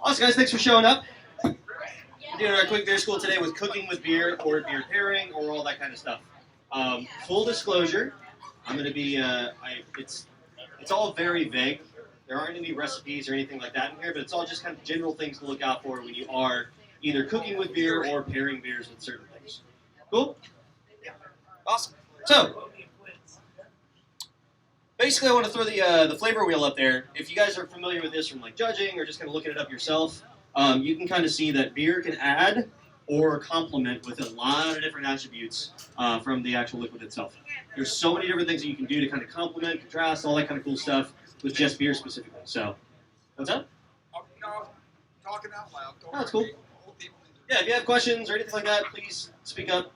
Awesome, guys. Thanks for showing up. We're doing our quick beer school today with cooking with beer or beer pairing or all that kind of stuff. Full disclosure, I'm going to be, it's all very vague. There aren't any recipes or anything like that in here, but it's all just kind of general things to look out for when you are either cooking with beer or pairing beers with certain things. Cool? Awesome. So, basically I want to throw the flavor wheel up there. If you guys are familiar with this from like judging or just kind of looking it up yourself, you can kind of see that beer can add or complement with a lot of different attributes from the actual liquid itself. There's so many different things that you can do to kind of complement, contrast, all that kind of cool stuff with just beer specifically. So, what's up? No, talking out loud. Oh, that's cool. Yeah, if you have questions or anything like that, please speak up.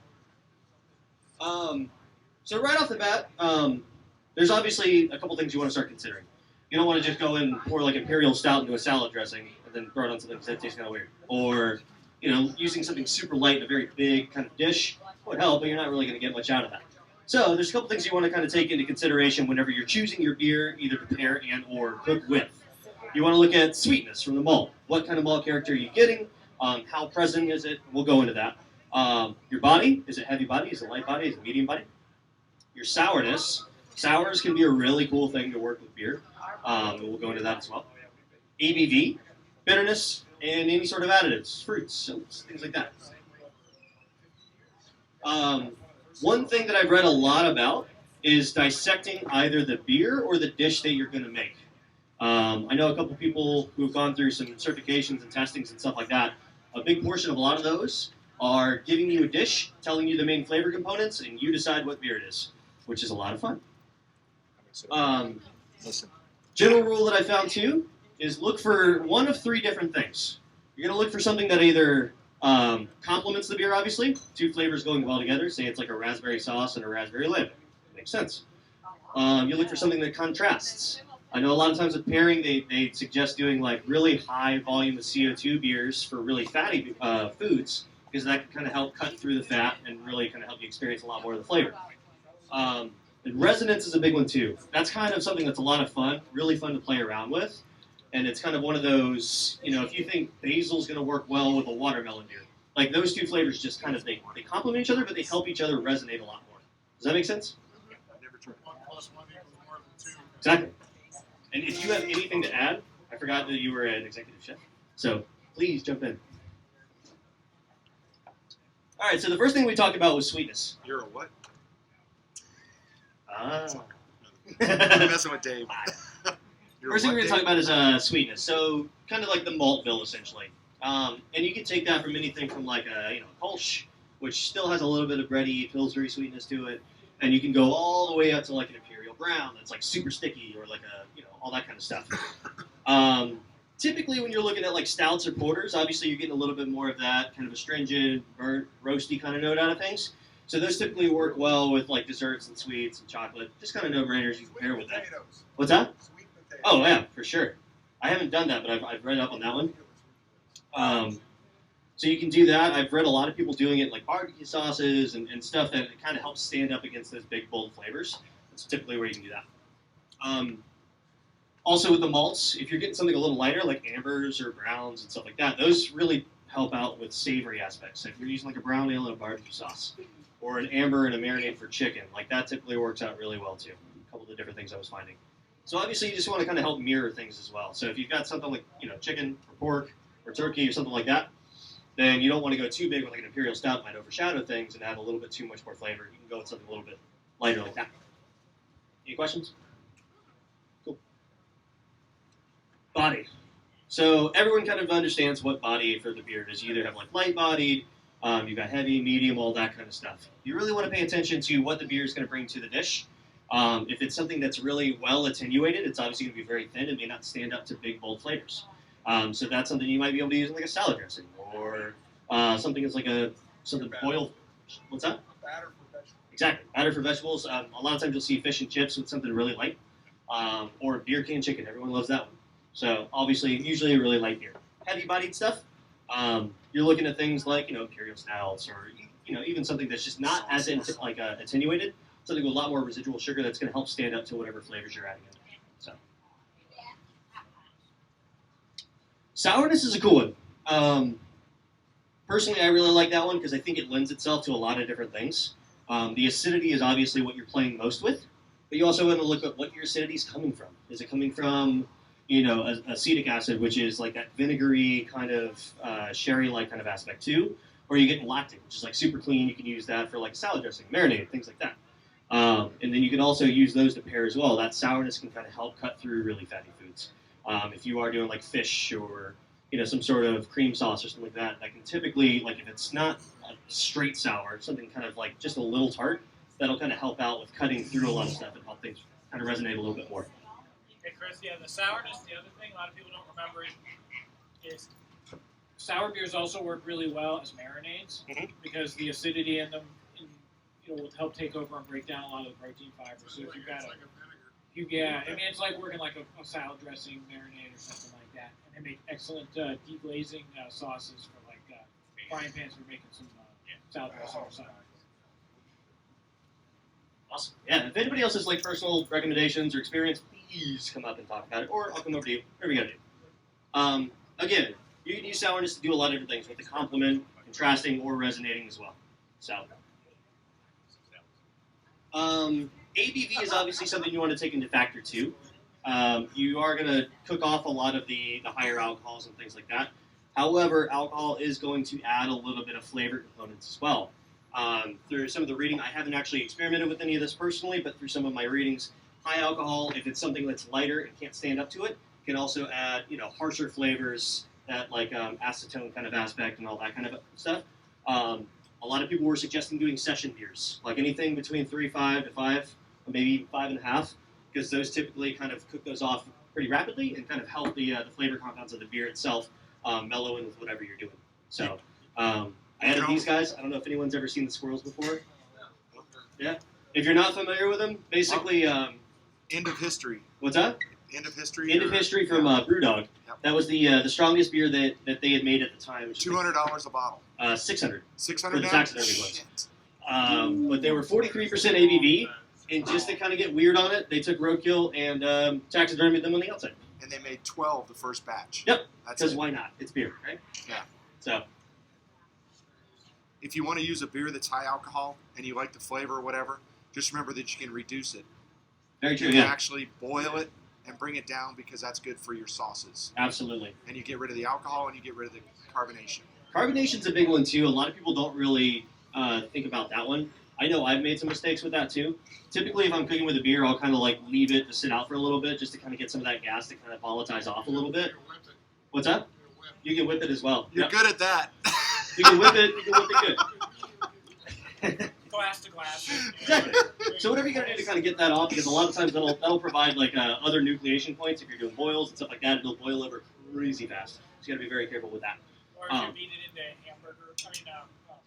So right off the bat, there's obviously a couple things you want to start considering. You don't want to just go and pour like imperial stout into a salad dressing and then throw it on something because that tastes kind of weird. Or, using something super light in a very big kind of dish would help, but you're not really going to get much out of that. So there's a couple things you want to kind of take into consideration whenever you're choosing your beer, either to pair and or cook with. You want to look at sweetness from the malt. What kind of malt character are you getting? How present is it? We'll go into that. Your body, is it heavy body? Is it light body? Is it medium body? Your sourness. Sours can be a really cool thing to work with beer. We'll go into that as well. ABV, bitterness, and any sort of additives, fruits, soaps, things like that. One thing that I've read a lot about is dissecting either the beer or the dish that you're going to make. I know a couple people who've gone through some certifications and testings and stuff like that. A big portion of a lot of those are giving you a dish, telling you the main flavor components, and you decide what beer it is, which is a lot of fun. General rule that I found too is look for one of three different things. You're going to look for something that either complements the beer, obviously, two flavors going well together. Say it's like a raspberry sauce and a raspberry lemon. Makes sense. You look for something that contrasts. I know a lot of times with pairing, they suggest doing like really high volume of CO2 beers for really fatty foods, because that can kind of help cut through the fat and really kind of help you experience a lot more of the flavor. And resonance is a big one too. That's kind of something that's a lot of fun, really fun to play around with. And it's kind of one of those, if you think basil's going to work well with a watermelon beer, like those two flavors just kind of, they complement each other, but they help each other resonate a lot more. Does that make sense? Exactly. And if you have anything to add, I forgot that you were an executive chef, so please jump in. All right, so the first thing we talked about was sweetness. You're a what? I'm messing with Dave. First thing we're going to talk about is sweetness. So kind of like the Maltville, essentially. And you can take that from anything from like a Kolsch, which still has a little bit of bready, Pillsbury sweetness to it. And you can go all the way up to like an Imperial Brown that's like super sticky, or like all that kind of stuff. Typically when you're looking at like stouts or porters, obviously you're getting a little bit more of that kind of astringent, burnt, roasty kind of note out of things. So those typically work well with like desserts and sweets and chocolate. Just kind of no-brainers you can pair with that. What's that? Sweet potatoes. Oh yeah, for sure. I haven't done that, but I've read up on that one. So you can do that. I've read a lot of people doing it in like barbecue sauces and stuff that kind of helps stand up against those big, bold flavors. That's typically where you can do that. Also with the malts, if you're getting something a little lighter, like ambers or browns and stuff like that, those really help out with savory aspects. So if you're using like a brown ale and a barbecue sauce, or an amber and a marinade for chicken, like that typically works out really well too. A couple of the different things I was finding. So obviously you just want to kind of help mirror things as well. So if you've got something like chicken or pork or turkey or something like that, then you don't want to go too big with like an imperial stout, might overshadow things and add a little bit too much more flavor. You can go with something a little bit lighter like that. Any questions? Cool. Body. So everyone kind of understands what body for the beer is. You either have like light bodied, you've got heavy, medium, all that kind of stuff. You really want to pay attention to what the beer is going to bring to the dish. If it's something that's really well attenuated, it's obviously going to be very thin and may not stand up to big, bold flavors. So that's something you might be able to use in like a salad dressing, or something that's like something boiled. What's that? Batter for vegetables. Exactly, batter for vegetables. A lot of times you'll see fish and chips with something really light, or beer can chicken. Everyone loves that one. So obviously, usually a really light beer. Heavy-bodied stuff. You're looking at things like imperial stouts, or even something that's just not as attenuated. Something with a lot more residual sugar that's going to help stand up to whatever flavors you're adding in. So Sourness is a cool one. Personally, I really like that one because I think it lends itself to a lot of different things. The acidity is obviously what you're playing most with, but you also want to look at what your acidity is coming from. Is it coming from, acetic acid, which is like that vinegary kind of sherry-like kind of aspect too, or you get lactic, which is like super clean. You can use that for like salad dressing, marinade, things like that. And then you can also use those to pair as well. That sourness can kind of help cut through really fatty foods. If you are doing like fish or some sort of cream sauce or something like that, that can typically, like if it's not like straight sour, something kind of like just a little tart, that'll kind of help out with cutting through a lot of stuff and help things kind of resonate a little bit more. Hey, Chris, yeah, the sourness, the other thing a lot of people don't remember is sour beers also work really well as marinades because the acidity in them will help take over and break down a lot of the protein fibers. So if you've got it's like working like a salad dressing marinade or something like that. And they make excellent deglazing sauces for like frying pans for making some salad dressing or something. Awesome. Yeah, if anybody else has like personal recommendations or experience, please come up and talk about it, or I'll come over to you. Whatever you gotta do. Again, you can use sourness to do a lot of different things with the complement, contrasting, or resonating as well. So, ABV is obviously something you want to take into factor too. You are going to cook off a lot of the higher alcohols and things like that. However, alcohol is going to add a little bit of flavor components as well. Through some of the reading, I haven't actually experimented with any of this personally, but through some of my readings, high alcohol, if it's something that's lighter and can't stand up to it, can also add harsher flavors, that like acetone kind of aspect and all that kind of stuff. A lot of people were suggesting doing session beers, like anything between 3.5 to 5, or maybe 5.5, because those typically kind of cook those off pretty rapidly and kind of help the flavor compounds of the beer itself mellow in with whatever you're doing. So I added these guys. I don't know if anyone's ever seen the squirrels before. Yeah. If you're not familiar with them, basically. End of history. What's that? End of history. End of history from Brewdog. Yep. That was the strongest beer that they had made at the time. $200 a bottle. 600. 600 for the taxidermy ones. But they were 43% ABV, and just to kind of get weird on it, they took roadkill and taxidermied them on the outside. And they made 12 the first batch. Yep. Because why not? It's beer, right? Yeah. So. If you want to use a beer that's high alcohol and you like the flavor or whatever, just remember that you can reduce it. Very true. You can Yeah. actually boil it and bring it down because that's good for your sauces. Absolutely. And you get rid of the alcohol and you get rid of the carbonation. Carbonation's a big one too. A lot of people don't really think about that one. I know I've made some mistakes with that too. Typically, if I'm cooking with a beer, I'll kind of like leave it to sit out for a little bit just to kind of get some of that gas to kind of volatilize off a little bit. What's that? You can whip it as well. You're good at that. You can whip it. You can whip it good. Glass to glass. Exactly. So whatever you gotta do to kind of get that off, because a lot of times that'll provide like other nucleation points. If you're doing boils and stuff like that, it'll boil over crazy fast. So you gotta be very careful with that. Or if you beat it into hamburger,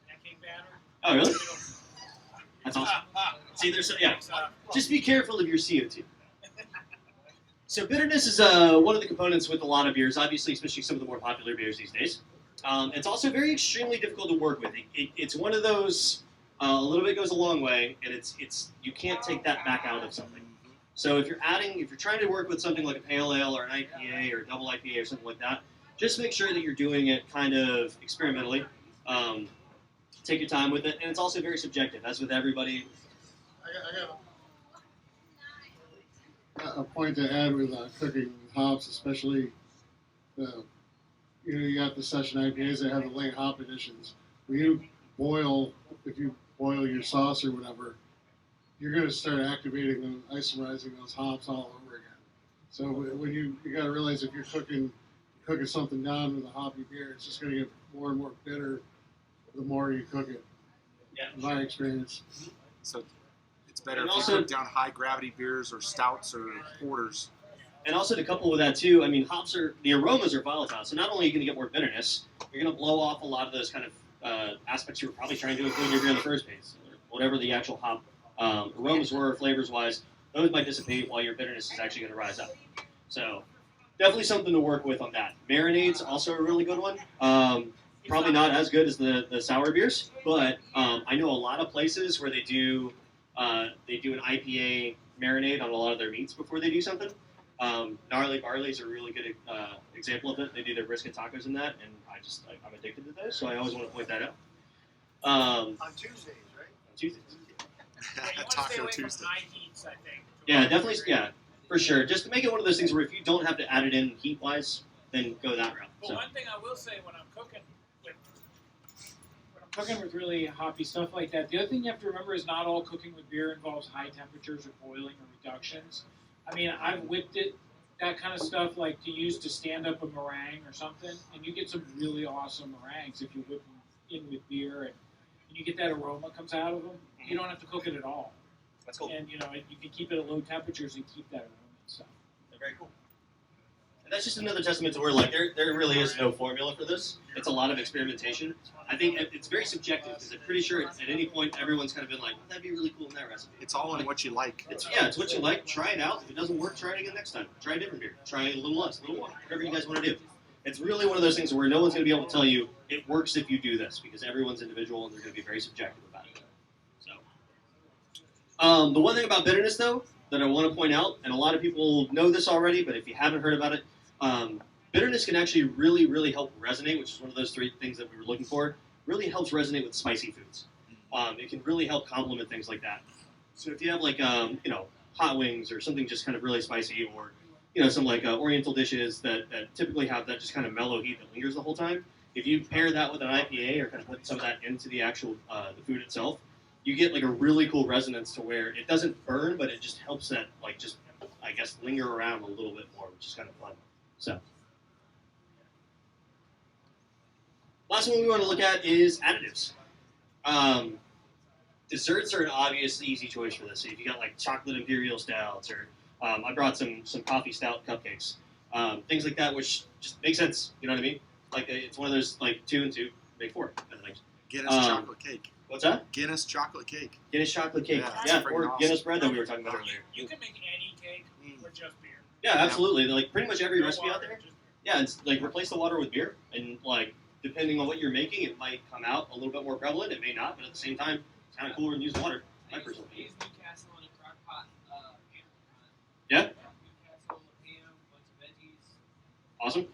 pancake batter. Oh really? That's awesome. See, there's just be careful of your CO2. So bitterness is one of the components with a lot of beers, obviously, especially some of the more popular beers these days. It's also very extremely difficult to work with. It's one of those. A little bit goes a long way, and it's you can't take that back out of something. So if you're trying to work with something like a pale ale or an IPA or a double IPA or something like that, just make sure that you're doing it kind of experimentally. Take your time with it, and it's also very subjective, as with everybody. I got a point to add with cooking with hops, especially you got the session IPAs that have the late hop additions. When you boil, if you boil your sauce or whatever, you're going to start activating them, isomerizing those hops all over again. So when you got to realize if you're cooking something down with a hoppy beer, it's just going to get more and more bitter the more you cook it. Yeah. In my experience. So it's better And if also- you cook down high gravity beers or stouts or porters. And also to couple with that too, I mean, the aromas are volatile. So not only are you going to get more bitterness, you're going to blow off a lot of those kind of aspects you were probably trying to include in your beer in the first place. Whatever the actual hop aromas were, flavors-wise, those might dissipate while your bitterness is actually going to rise up. So definitely something to work with on that. Marinades, also a really good one. Probably not as good as the sour beers, but I know a lot of places where they do an IPA marinade on a lot of their meats before they do something. Gnarly Barley is a really good example of it. They do their brisket tacos in that, and I'm addicted to those, so I always want to point that out. On Tuesdays, right? Tuesdays. Yeah, you want to stay Taco away Tuesday. from high heats, I think. Yeah, definitely. Yeah, for sure. Just to make it one of those things where if you don't have to add it in heat-wise, then go that route. But So. one thing I will say when I'm cooking with really hoppy stuff like that, the other thing you have to remember is not all cooking with beer involves high temperatures or boiling or reductions. I mean, I've whipped it, that kind of stuff, like to use to stand up a meringue or something, and you get some really awesome meringues if you whip them in with beer, and you get that aroma comes out of them. You don't have to cook it at all. That's cool. And, you can keep it at low temperatures and keep that aroma and stuff. They're very cool. And that's just another testament to where, like, there really is no formula for this. It's a lot of experimentation. I think it's very subjective because I'm pretty sure at any point everyone's kind of been like, well, that'd be really cool in that recipe. It's all in what you like. It's what you like. Try it out. If it doesn't work, try it again next time. Try a different beer. Try a little less, a little more, whatever you guys want to do. It's really one of those things where no one's going to be able to tell you it works if you do this because everyone's individual and they're going to be very subjective about it. So, the one thing about bitterness, though, that I want to point out, and a lot of people know this already, but if you haven't heard about it, bitterness can actually really, really help resonate, which is one of those three things that we were looking for. Really helps resonate with spicy foods. It can really help complement things like that. So if you have like hot wings or something just kind of really spicy, or some like Oriental dishes that typically have that just kind of mellow heat that lingers the whole time. If you pair that with an IPA or kind of put some of that into the actual the food itself, you get like a really cool resonance to where it doesn't burn, but it just helps that like just I guess linger around a little bit more, which is kind of fun. So. Last one we want to look at is additives. Desserts are an obvious easy choice for this. So if you got like chocolate imperial stouts, or I brought some coffee stout cupcakes, things like that, which just makes sense. You know what I mean? Like it's one of those like 2 and 2 make 4 kind of things. Guinness chocolate cake. What's that? Guinness chocolate cake. Guinness chocolate cake. Yeah, Or awesome. Guinness bread that we were talking about earlier. You can make any cake with just beer. Yeah, absolutely. Like pretty much every No recipe out water, there. just beer. Yeah, it's like replace the water with beer, and like depending on what you're making, it might come out a little bit more prevalent. It may not, but at the same time, it's kind of cooler than using water. My personal opinion. Newcastle in a crock pot. Yeah. Newcastle, ham, bunch of veggies. Awesome.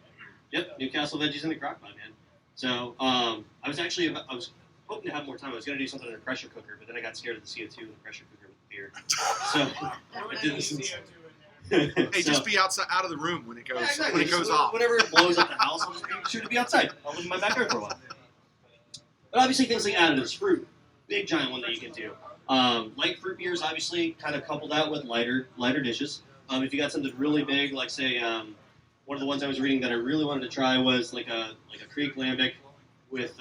Yep, Newcastle veggies in the crock pot, man. So I was hoping to have more time. I was going to do something in a pressure cooker, but then I got scared of the CO2 in the pressure cooker with the beer. So You would I did need this. CO2 in there. Hey, just be out of the room when it goes when it goes Just off. Whenever it blows up the house, I'll just be sure to be outside. I'll live in my backyard for a while. But obviously things like additives, fruit, big giant one that you can do. Light fruit beers, obviously, kind of coupled out with lighter dishes. If you got something really big, like say one of the ones I was reading that I really wanted to try was like a Creek lambic with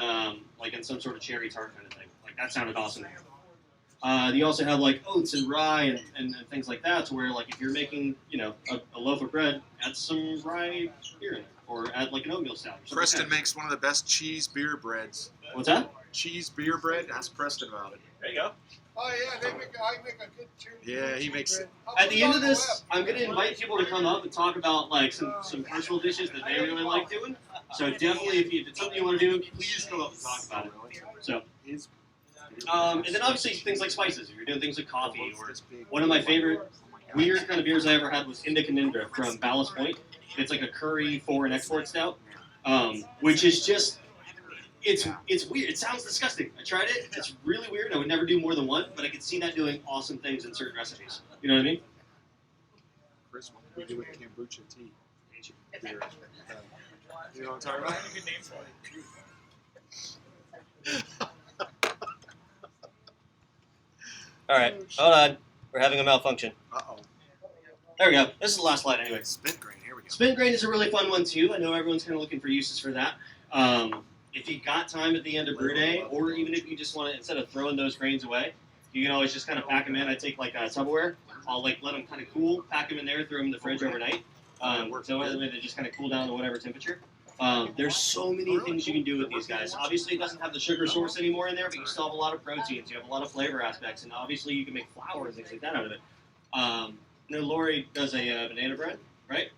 like in some sort of cherry tart kind of thing. Like that sounded awesome. You also have like oats and rye and things like that, to where like if you're making a loaf of bread, add some rye beer in it, or add like an oatmeal stout. Or something Preston like that. makes one of the best cheese beer breads. What's that? Cheese beer bread. Ask Preston about it. There you go. Oh yeah, I make a good cheese. Yeah, he makes it. At the end of this, I'm going to invite people to come up and talk about like some personal dishes that they really like doing. So definitely, if it's something you want to do, please come up and talk about it. So, and then obviously things like spices. If you're doing things like coffee, or one of my favorite weird kind of beers I ever had was Indica Nindra from Ballast Point. It's like a curry foreign export stout, which is just it's weird. It sounds disgusting. I tried it. It's really weird. I would never do more than one, but I could see that doing awesome things in certain recipes. You know what I mean? Chris, what do we do with kombucha tea? Beer. You know what I'm talking about? I have a good name for it. All right, hold on. We're having a malfunction. Uh-oh. There we go. This is the last slide anyway. Spent grain. Here we go. Spent grain is a really fun one too. I know everyone's kind of looking for uses for that. If you got time at the end of brew day, or even if you just want to, instead of throwing those grains away, you can always just kind of pack them in. I take like a Tupperware. I'll like let them kind of cool, pack them in there, throw them in the fridge overnight. So that way they just kind of cool down to whatever temperature. There's so many things you can do with these guys. Obviously, it doesn't have the sugar source anymore in there, but you still have a lot of proteins. You have a lot of flavor aspects, and obviously you can make flour and things like that out of it. Lori does a banana bread, right?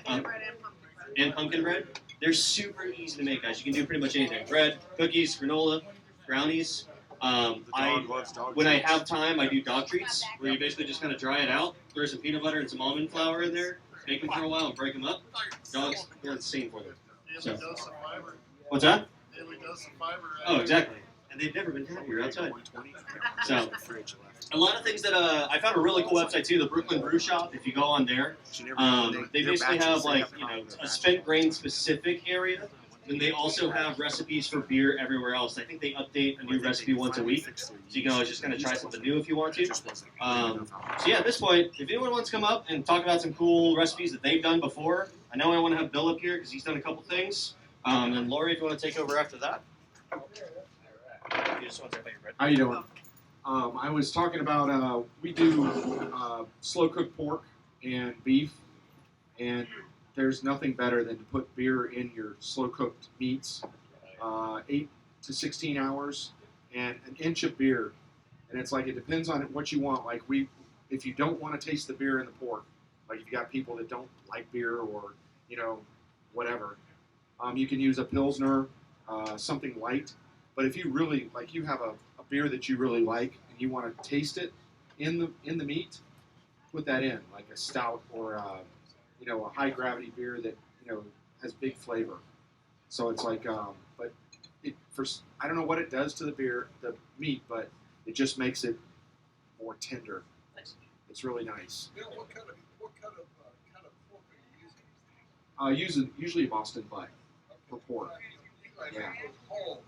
And pumpkin bread. They're super easy to make, guys. You can do pretty much anything. Bread, cookies, granola, brownies. When I have time, I do dog treats, where you basically just kind of dry it out, throw some peanut butter and some almond flour in there, bake them for a while and break them up. Dogs, they're insane for them. Daily dose of fiber. What's that? Daily dose of fiber. Oh, exactly. And they've never been happier outside. So, a lot of things that I found a really cool website too, the Brooklyn Brew Shop. If you go on there, they basically have like a spent grain specific area. Then they also have recipes for beer everywhere else. I think they update a new recipe once a week, so you can always just kind of try something new if you want to. So yeah, at this point, if anyone wants to come up and talk about some cool recipes that they've done before, I know I want to have Bill up here because he's done a couple things. And Lori, if you want to take over after that. How you doing? I was talking about we do slow cooked pork and beef, and there's nothing better than to put beer in your slow cooked meats, 8 to 16 hours, and an inch of beer. And it's like it depends on what you want. Like if you don't want to taste the beer in the pork, like if you got people that don't like beer or whatever, you can use a Pilsner, something light. But if you really like, you have a beer that you really like and you want to taste it in the meat, put that in, like a stout or a high gravity beer that has big flavor. So it's like, but I don't know what it does to the meat, but it just makes it more tender. Nice. It's really nice. Bill, what kind of pork are you using? Usually Boston butt for pork. Yeah.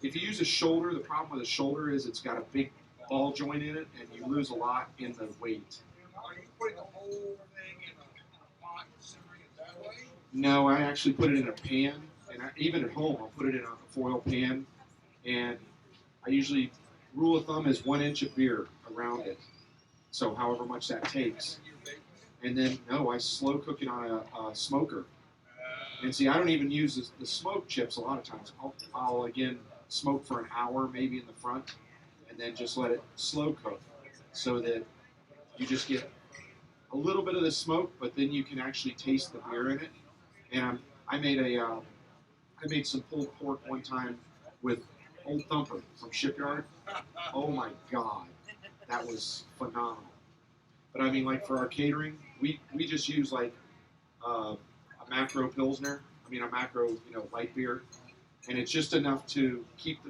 If you use a shoulder, the problem with a shoulder is it's got a big ball joint in it, and you lose a lot in the weight. Are you putting the whole thing in a pot and simmering it that way? No, I actually put it in a pan, and even at home, I'll put it in a foil pan, and I usually, rule of thumb is 1 inch of beer around it, so however much that takes. And then, no, I slow cook it on a smoker. And see, I don't even use the smoke chips a lot of times. I'll again smoke for an hour maybe in the front, and then just let it slow cook so that you just get a little bit of the smoke, but then you can actually taste the beer in it. And I made some pulled pork one time with Old Thumper from Shipyard. Oh my God, that was phenomenal. But I mean, like for our catering, we just use like a macro Pilsner, a macro, light beer, and it's just enough to keep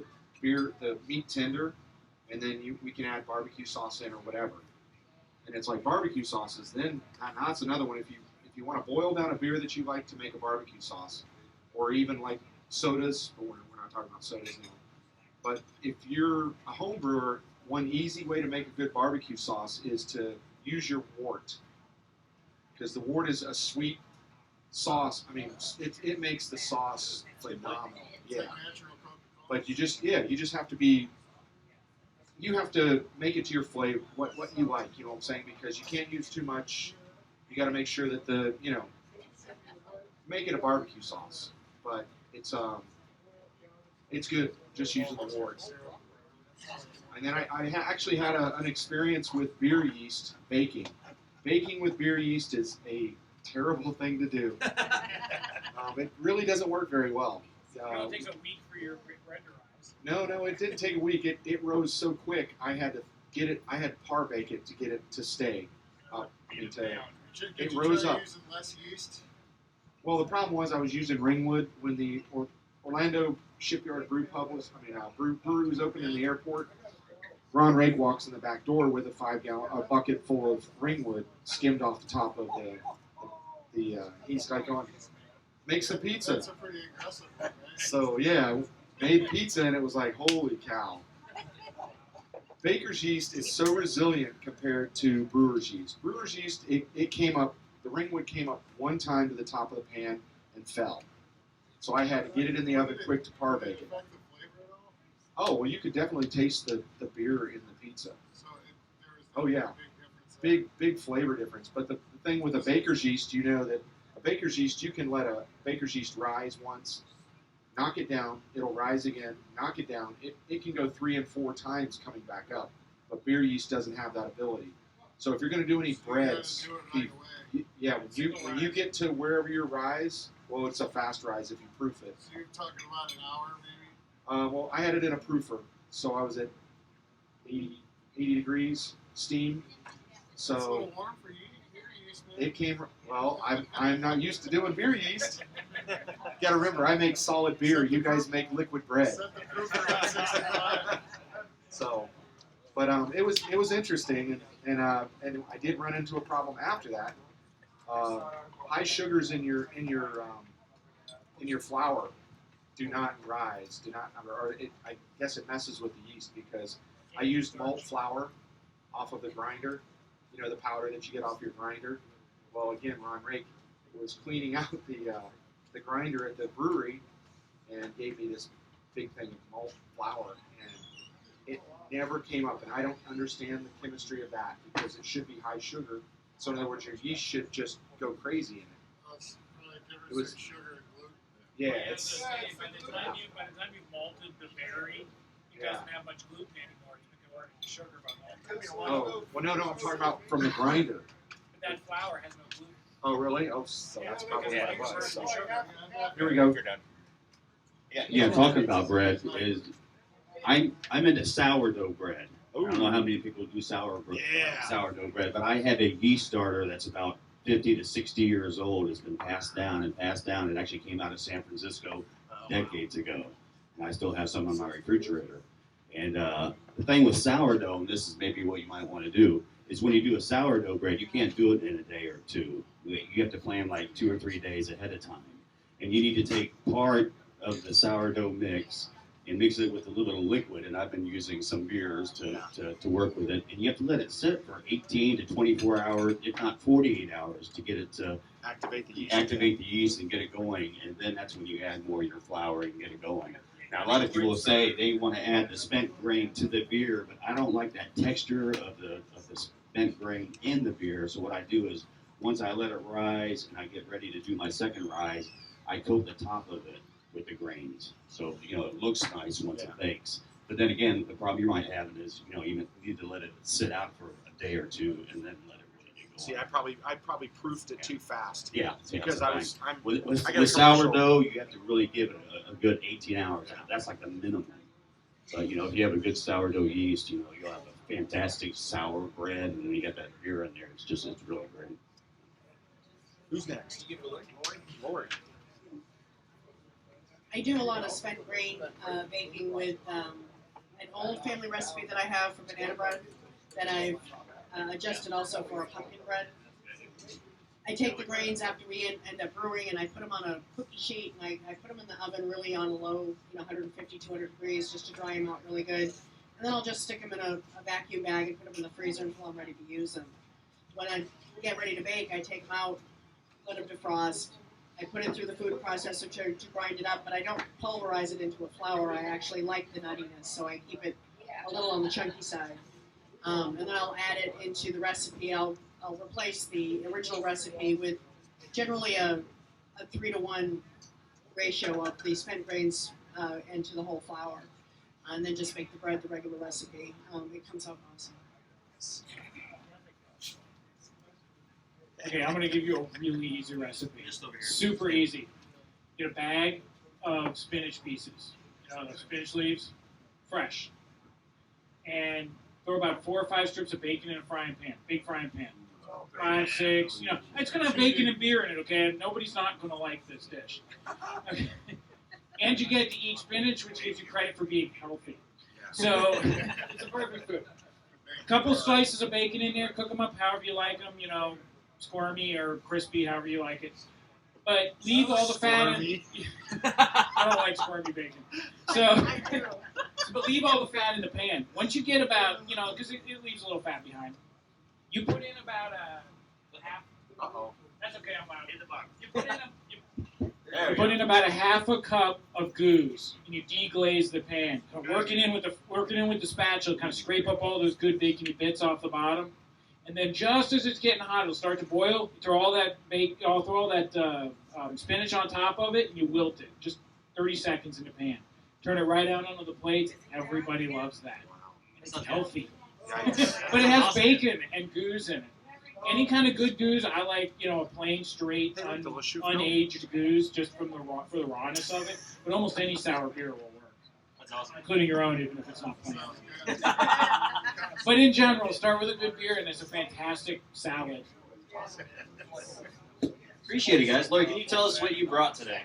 the meat tender, and then we can add barbecue sauce in or whatever. And it's like barbecue sauces. Then that's another one. If you want to boil down a beer that you like to make a barbecue sauce, or even like sodas, but we're not talking about sodas now. But if you're a home brewer, one easy way to make a good barbecue sauce is to use your wort, because the wort is a sweet sauce. It makes the sauce phenomenal. Yeah. But you just have to make it to your flavor, what you like, you know what I'm saying? Because you can't use too much. You got to make sure that make it a barbecue sauce. But it's good just using the worts. And then I actually had an experience with beer yeast baking. Baking with beer yeast is a terrible thing to do. It really doesn't work very well. It takes a week for your bread to rise. No, it didn't take a week. It rose so quick. I had to par bake it to get it to stay. It rose up. Using less yeast? Well, the problem was I was using Ringwood when the Orlando Shipyard Brew Pub brewery was open in the airport. Ron Rake walks in the back door with a bucket full of Ringwood skimmed off the top of he's like going, make some pizza. That's a pretty aggressive one, right? So yeah, made pizza and it was like, holy cow. Baker's yeast is so resilient compared to brewer's yeast. Brewer's yeast, it came up, the Ringwood came up one time to the top of the pan and fell. So I had to get it in the oven quick to par bake it. Affect the flavor at all? Oh, well, you could definitely taste the beer in the pizza. So there was Oh, yeah. big difference. Big flavor difference. But the thing with a baker's yeast, you know that a baker's yeast, you can let a baker's yeast rise once, knock it down, it'll rise again, knock it down. It can go 3 and 4 times coming back up. But beer yeast doesn't have that ability. So if you're going to do any So you gotta breads, do it right away. yeah, when you get to wherever your rise, well, it's a fast rise if you proof it. So you're talking about an hour, maybe? Well, I had it in a proofer, so I was at 80 degrees steam. It's a So little warm for you. Here you It came. Well, I'm not used to doing beer yeast. Got to remember, I make solid beer. You guys make liquid bread. So, but it was interesting, and I did run into a problem after that. High sugars in your flour do not rise. I guess it messes with the yeast because I used malt flour off of the grinder. You know, the powder that you get off your grinder. Well, again, Ron Rake was cleaning out the grinder at the brewery and gave me this big thing of malt flour, and it never came up. And I don't understand the chemistry of that because it should be high sugar. So in other words, your yeast should just go crazy in it. That's probably difference It was- in sugar and gluten. Yeah, By it's the time you've malted the berry, it doesn't have much gluten anymore. You can work the sugar by malting. well, no, I'm talking about from the grinder. But that flour has no gluten. Oh, really? Oh, so that's probably what it Because was. So. the sugar. Here we go. You're done. Yeah, talking about bread is I'm into sourdough bread. I don't know how many people do sourdough bread, but I have a yeast starter that's about 50 to 60 years old. It's been passed down and passed down. It actually came out of San Francisco decades ago, and I still have some on my refrigerator. And the thing with sourdough, and this is maybe what you might want to do, is when you do a sourdough bread, you can't do it in a day or two. You have to plan like 2 or 3 days ahead of time. And you need to take part of the sourdough mix and mix it with a little liquid, and I've been using some beers to work with it. And you have to let it sit for 18 to 24 hours, if not 48 hours, to get it to Activate the yeast. activate the yeast and get it going. And then that's when you add more of your flour and get it going. Now, a lot of people say they want to add the spent grain to the beer, but I don't like that texture of the spent grain in the beer. So what I do is, once I let it rise and I get ready to do my second rise, I coat the top of it with the grains. So, it looks nice once it bakes. But then again, the problem you might have is, you need to let it sit out for a day or two and then let it really get going. See, I probably proofed it too fast. Yeah, Because that's I'm with I got a commercial. sourdough, you have to really give it a good 18 hours. That's like the minimum. So, if you have a good sourdough yeast, you'll have a fantastic sour bread, and then you got that beer in there. It's really great. Who's next? Lori. I do a lot of spent grain baking with an old family recipe that I have for banana bread that I've adjusted also for a pumpkin bread. I take the grains after we end up brewing, and I put them on a cookie sheet, and I put them in the oven really on low, 150, 200 degrees, just to dry them out really good. And then I'll just stick them in a vacuum bag and put them in the freezer until I'm ready to use them. When I get ready to bake, I take them out, let them defrost. I put it through the food processor to grind it up, but I don't pulverize it into a flour. I actually like the nuttiness, so I keep it a little on the chunky side. And then I'll add it into the recipe. I'll replace the original recipe with generally a 3-to-1 ratio of the spent grains into the whole flour. And then just make the bread the regular recipe. It comes out awesome. Okay, I'm going to give you a really easy recipe. Super easy. Get a bag of spinach pieces, the spinach leaves, fresh. And throw about 4 or 5 strips of bacon in a frying pan, big frying pan. 5, 6, it's going to have bacon and beer in it, okay? Nobody's not going to like this dish. Okay. And you get to eat spinach, which gives you credit for being healthy. So, it's a perfect food. A couple slices of bacon in there, cook them up however you like them, squirmy or crispy, however you like it. But leave all the fat in. I don't like squirmy bacon. So, but leave all the fat in the pan. Once you get about, because it leaves a little fat behind, you put in about a half. Uh-oh. That's okay, I'm out. In the box. You put in about a half a cup of goose, and you deglaze the pan. Working in with the spatula, kind of scrape up all those good bacony bits off the bottom. And then just as it's getting hot, it'll start to boil. You throw all that spinach on top of it, and you wilt it. Just 30 seconds in the pan. Turn it right out onto the plate. Everybody loves that. It's healthy. But it has bacon and goose in it. Any kind of good goose, I like, a plain, straight, unaged goose, just for the rawness of it. But almost any sour beer will work. That's awesome. Including your own, even if it's not plain. But in general, start with a good beer, and it's a fantastic salad. Appreciate it, guys. Lori, can you tell us what you brought today?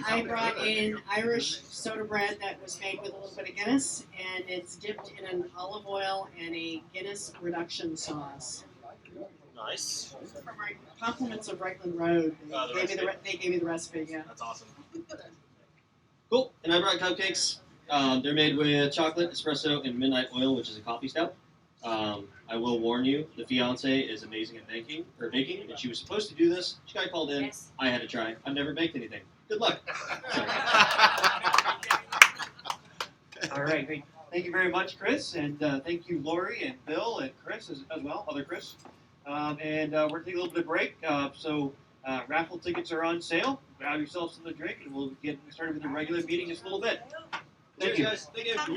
I brought in Irish soda bread that was made with a little bit of Guinness, and it's dipped in an olive oil and a Guinness reduction sauce. Nice. From our compliments of Reckland Road, The they gave me the recipe. Yeah. That's awesome. Cool. And I brought cupcakes. They're made with chocolate, espresso, and midnight oil, which is a coffee stout. I will warn you, the fiance is amazing at baking, and she was supposed to do this. She got called in. Yes. I had to try. I've never baked anything. Good luck. All right, great. Thank you very much, Chris, and thank you, Lori and Bill and Chris as well, other Chris. We're going to take a little bit of break. So raffle tickets are on sale. Grab yourself something to drink, and we'll get started with the regular meeting in just a little bit. Thank Cheers, you. guys. Thank you.